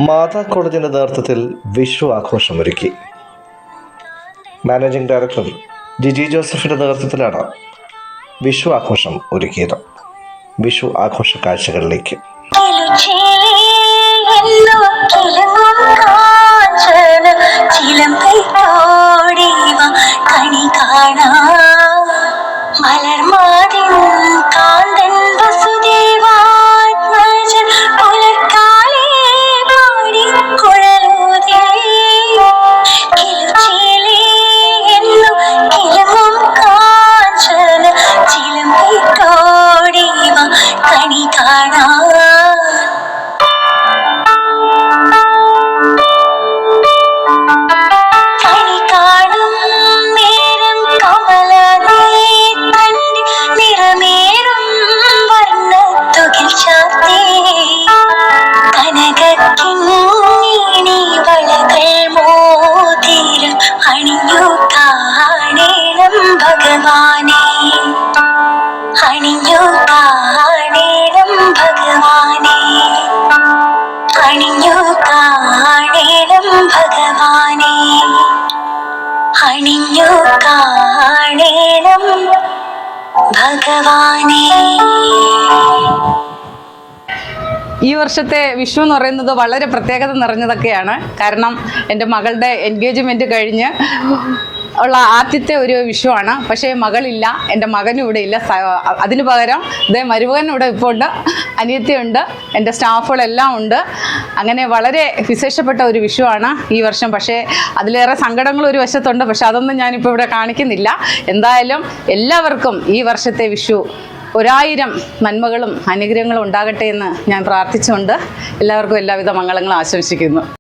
മാതാ കോളേജിന്റെ നേതൃത്വത്തിൽ Vishu ആഘോഷമൊരുക്കി. Managing director Jiji ജോസഫിന്റെ നേതൃത്വത്തിലാണ് വിഷു ആഘോഷം ഒരുക്കിയത്. വിഷു ആഘോഷ കാഴ്ചകളിലേക്ക് ഈ വർഷത്തെ വിഷു എന്ന് പറയുന്നത് വളരെ പ്രത്യേകത നിറഞ്ഞതൊക്കെയാണ്. കാരണം എൻ്റെ മകളുടെ എൻഗേജ്മെൻറ്റ് കഴിഞ്ഞ് ഉള്ള ആദ്യത്തെ ഒരു വിഷുവാണ്. പക്ഷേ മകളില്ല, എൻ്റെ മകനും ഇവിടെ ഇല്ല. അതിന് പകരം ഇതേ മരുമകൻ ഇവിടെ ഇപ്പോൾ ഉണ്ട്, അനിയത്തിയുണ്ട്, എൻ്റെ സ്റ്റാഫുകളെല്ലാം ഉണ്ട്. അങ്ങനെ വളരെ വിശേഷപ്പെട്ട ഒരു വിഷുവാണ് ഈ വർഷം. പക്ഷേ അതിലേറെ സങ്കടങ്ങൾ ഒരു വശത്തുണ്ട്. പക്ഷെ അതൊന്നും ഞാനിപ്പോൾ ഇവിടെ കാണിക്കുന്നില്ല. എന്തായാലും എല്ലാവർക്കും ഈ വർഷത്തെ വിഷു 1000 നന്മകളും അനുഗ്രഹങ്ങളും ഉണ്ടാകട്ടെ എന്ന് ഞാൻ പ്രാർത്ഥിച്ചുകൊണ്ട് എല്ലാവർക്കും എല്ലാവിധ മംഗളങ്ങളും ആശംസിക്കുന്നു.